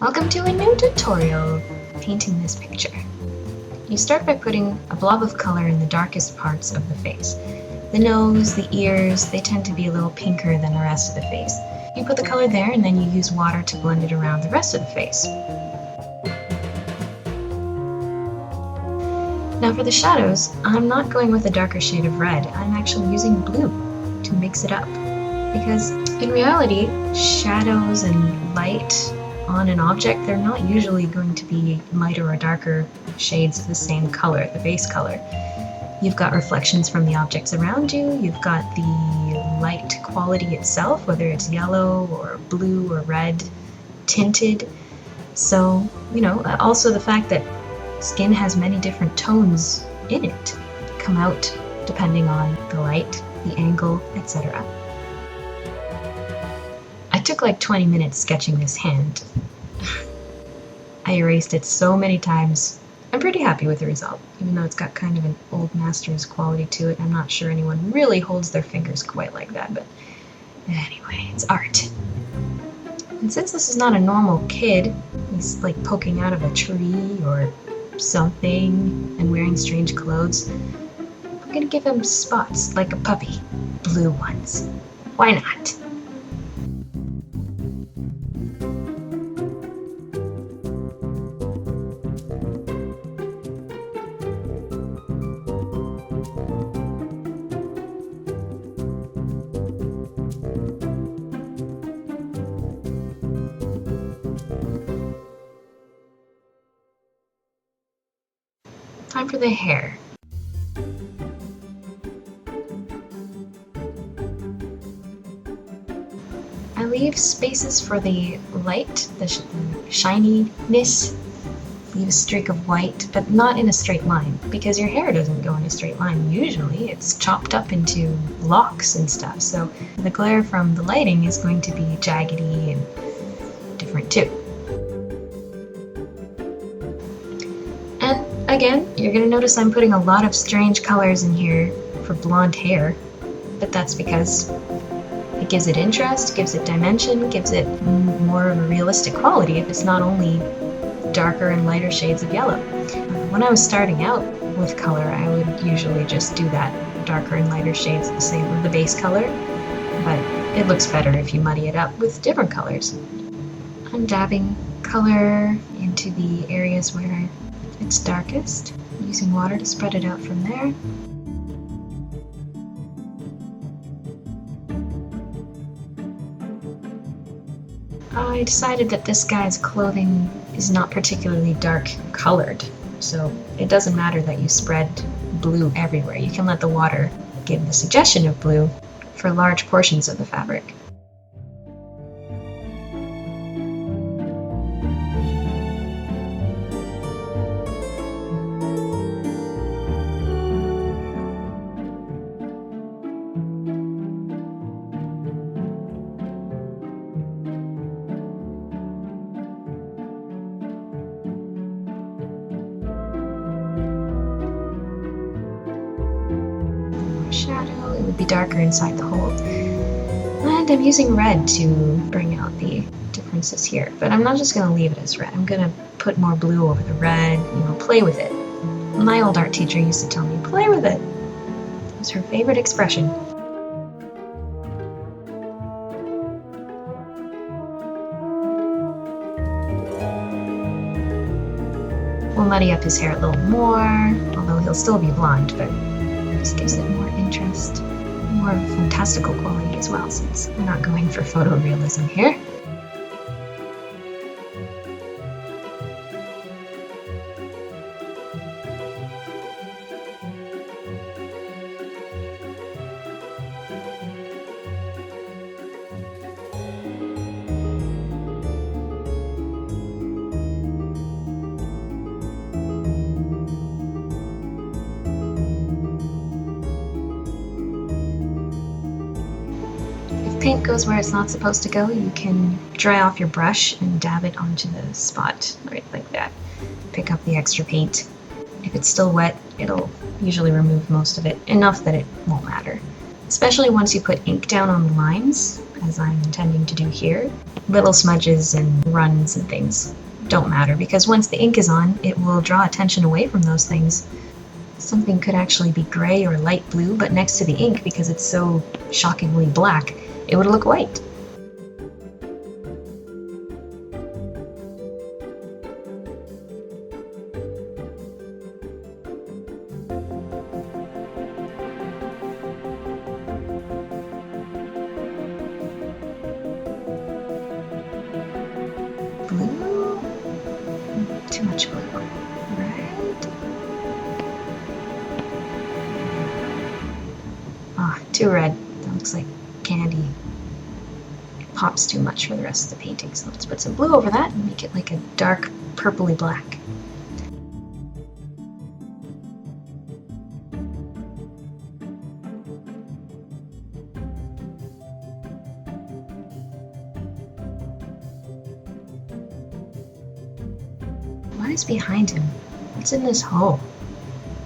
Welcome to a new tutorial of painting this picture. You start by putting a blob of color in the darkest parts of the face. The nose, the ears, they tend to be a little pinker than the rest of the face. You put the color there and then you use water to blend it around the rest of the face. Now for the shadows, I'm not going with a darker shade of red. I'm actually using blue to mix it up. Because in reality, shadows and light on an object, they're not usually going to be lighter or darker shades of the same color, the base color. You've got reflections from the objects around you, you've got the light quality itself, whether it's yellow or blue or red tinted. So, also the fact that skin has many different tones in it come out depending on the light, the angle, etc. I took like 20 minutes sketching this hand. I erased it so many times. I'm pretty happy with the result, even though it's got kind of an old master's quality to it. I'm not sure anyone really holds their fingers quite like that, but anyway, it's art. And since this is not a normal kid, he's like poking out of a tree or something and wearing strange clothes, I'm gonna give him spots like a puppy. Blue ones. Why not? Time for the hair. I leave spaces for the light, the shininess. Leave a streak of white, but not in a straight line, because your hair doesn't go in a straight line usually. It's chopped up into locks and stuff, so the glare from the lighting is going to be jaggedy and different too. And again, you're going to notice I'm putting a lot of strange colors in here for blonde hair, but that's because it gives it interest, gives it dimension, gives it more of a realistic quality if it's not only darker and lighter shades of yellow. When I was starting out with color, I would usually just do that darker and lighter shades the same with the base color, but it looks better if you muddy it up with different colors. I'm dabbing color into the areas where it's darkest, using water to spread it out from there. I decided that this guy's clothing is not particularly dark colored, so it doesn't matter that you spread blue everywhere. You can let the water give the suggestion of blue for large portions of the fabric. Shadow, it would be darker inside the hole. And I'm using red to bring out the differences here, but I'm not just going to leave it as red. I'm going to put more blue over the red, play with it. My old art teacher used to tell me, play with it. It was her favorite expression. We'll muddy up his hair a little more, although he'll still be blonde, but just gives it more interest, more fantastical quality as well, since we're not going for photorealism here. Paint goes where it's not supposed to go, you can dry off your brush and dab it onto the spot, right like that. Pick up the extra paint. If it's still wet, it'll usually remove most of it, enough that it won't matter. Especially once you put ink down on the lines, as I'm intending to do here. Little smudges and runs and things don't matter, because once the ink is on, it will draw attention away from those things. Something could actually be gray or light blue, but next to the ink, because it's so shockingly black, it would look white. Blue? Too much blue. Red? Ah, too red. That looks like candy. It pops too much for the rest of the painting, so let's put some blue over that and make it like a dark purpley black. What is behind him? What's in this hole?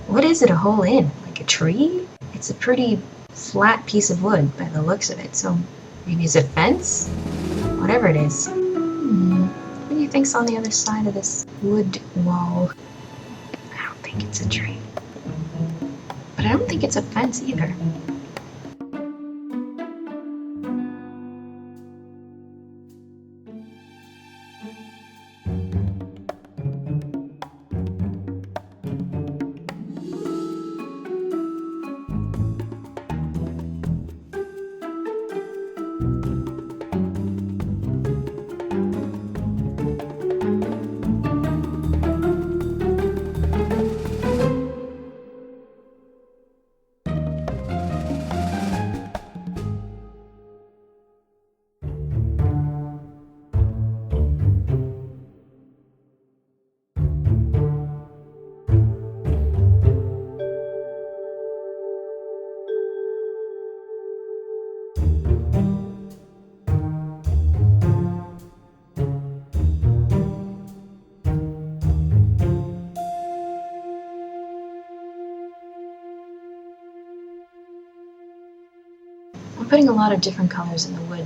What is it a hole in? Like a tree? It's a pretty flat piece of wood by the looks of it, so maybe it's a fence? Whatever it is. What do you think's on the other side of this wood wall? I don't think it's a tree. But I don't think it's a fence either. I'm putting a lot of different colors in the wood,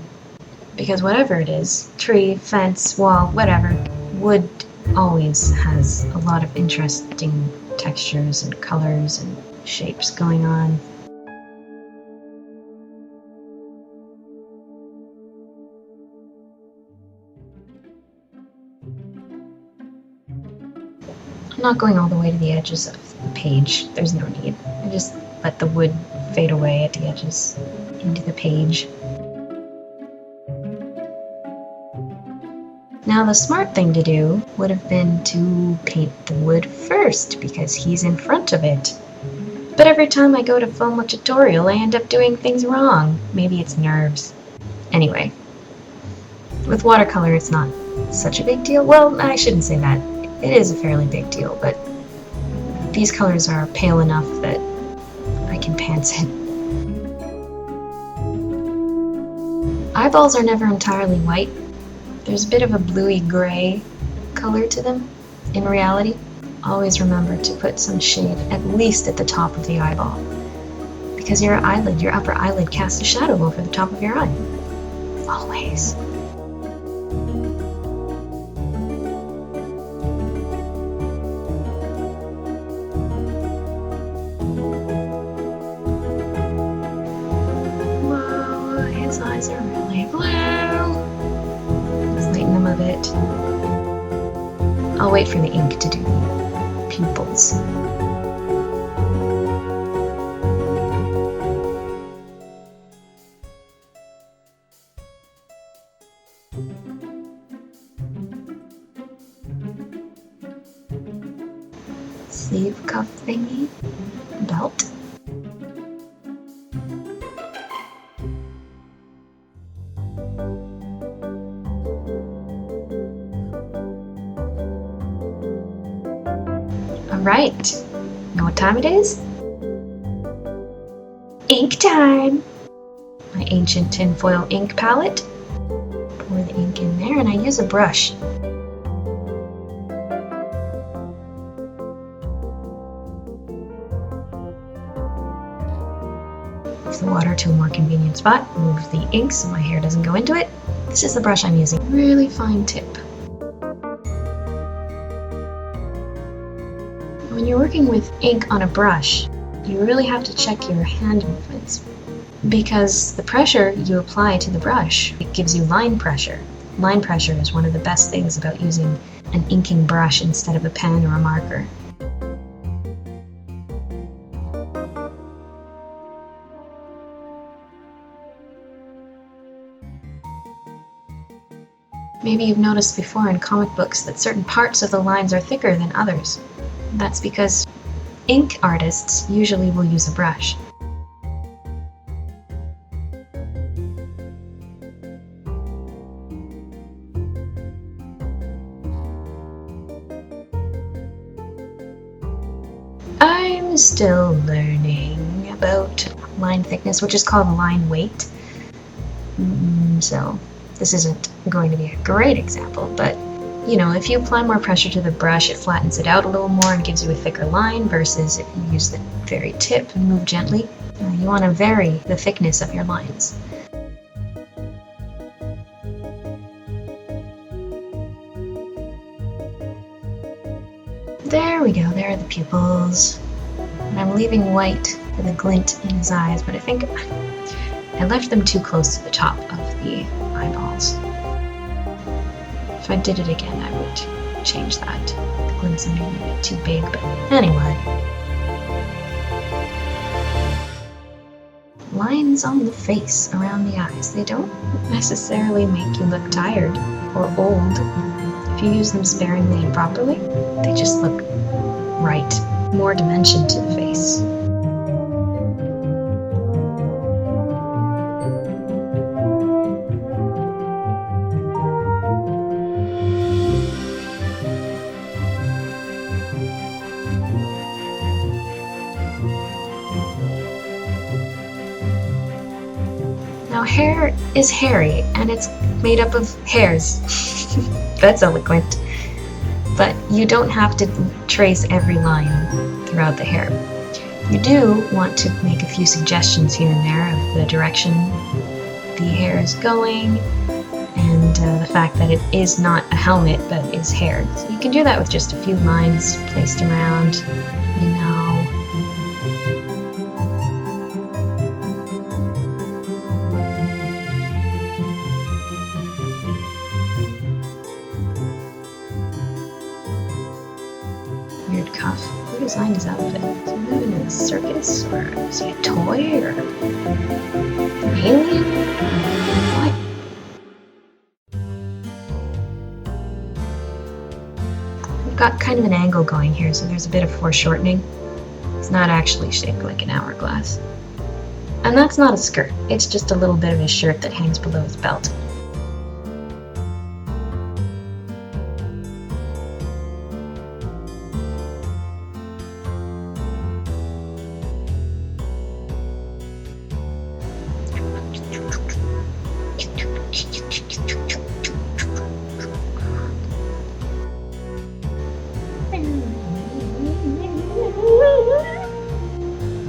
because whatever it is, tree, fence, wall, whatever, wood always has a lot of interesting textures and colors and shapes going on. I'm not going all the way to the edges of the page, there's no need. I just let the wood fade away at the edges into the page. Now the smart thing to do would have been to paint the wood first, because he's in front of it. But every time I go to film a tutorial, I end up doing things wrong. Maybe it's nerves. Anyway, with watercolor it's not such a big deal. Well, I shouldn't say that. It is a fairly big deal, but these colors are pale enough that I can pants it. Eyeballs are never entirely white. There's a bit of a bluey-gray color to them. In reality, always remember to put some shade at least at the top of the eyeball, because your eyelid, your upper eyelid, casts a shadow over the top of your eye. Always. Whoa, his eyes are really blue. Let's lighten them a bit. I'll wait for the ink to do the pupils. Sleeve cuff thingy, belt. Alright, know what time it is? Ink time! My ancient tinfoil ink palette. Pour the ink in there, and I use a brush. If the water to a more convenient spot, move the ink so my hair doesn't go into it. This is the brush I'm using. Really fine tip. When you're working with ink on a brush, you really have to check your hand movements, because the pressure you apply to the brush, it gives you line pressure. Line pressure is one of the best things about using an inking brush instead of a pen or a marker. Maybe you've noticed before in comic books that certain parts of the lines are thicker than others. That's because ink artists usually will use a brush. I'm still learning about line thickness, which is called line weight. So this isn't going to be a great example, but you know, if you apply more pressure to the brush, it flattens it out a little more and gives you a thicker line, versus if you use the very tip and move gently. You want to vary the thickness of your lines. There we go, there are the pupils. And I'm leaving white for the glint in his eyes, but I think I left them too close to the top of the eyeballs. If I did it again, I would change that. The glints are maybe a bit too big, but anyway. Lines on the face around the eyes. They don't necessarily make you look tired or old. If you use them sparingly and properly, they just look right. More dimension to the face. Now, hair is hairy, and it's made up of hairs. That's eloquent. But you don't have to trace every line throughout the hair. You do want to make a few suggestions here and there of the direction the hair is going, and the fact that it is not a helmet but is hair. So you can do that with just a few lines placed around, you know. Weird cuff. Who designed his outfit? Is he living in a circus? Or is he a toy? Or an alien? What? We've got kind of an angle going here, so there's a bit of foreshortening. It's not actually shaped like an hourglass. And that's not a skirt. It's just a little bit of his shirt that hangs below his belt.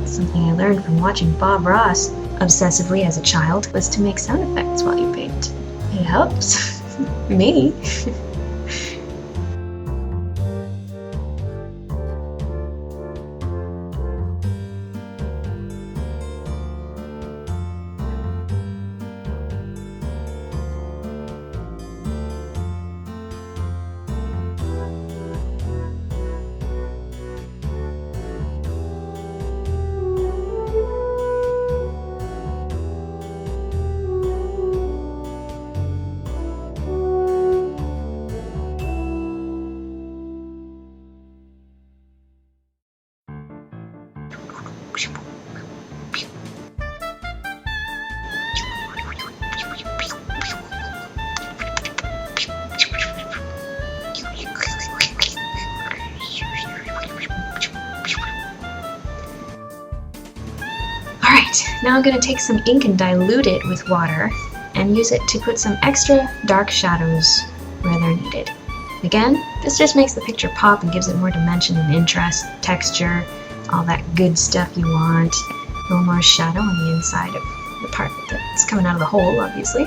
Something I learned from watching Bob Ross obsessively as a child was to make sound effects while you paint. It helps. Me. Now I'm going to take some ink and dilute it with water and use it to put some extra dark shadows where they're needed. Again, this just makes the picture pop and gives it more dimension and interest, texture, all that good stuff you want little more shadow on the inside of the part that's coming out of the hole, obviously.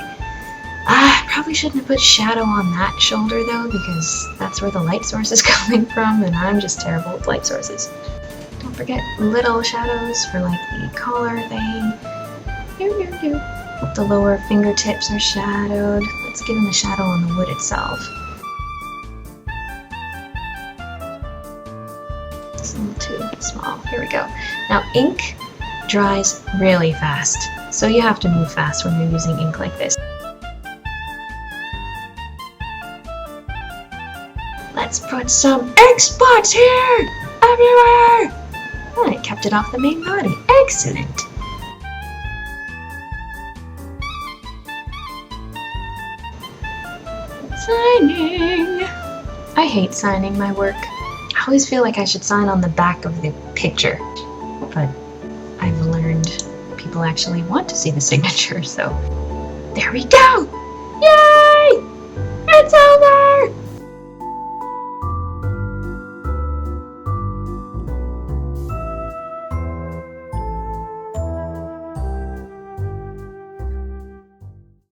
I probably shouldn't have put shadow on that shoulder though, because that's where the light source is coming from, and I'm just terrible with light sources. Don't forget little shadows for like the collar thing. The lower fingertips are shadowed. Let's give him a shadow on the wood itself. It's a little too small. Here we go. Now ink dries really fast, so you have to move fast when you're using ink like this. Let's put some ink spots here! Everywhere! Oh, I kept it off the main body. Excellent! Signing! I hate signing my work. I always feel like I should sign on the back of the picture, but I've learned people actually want to see the signature, so there we go! Yay! It's over!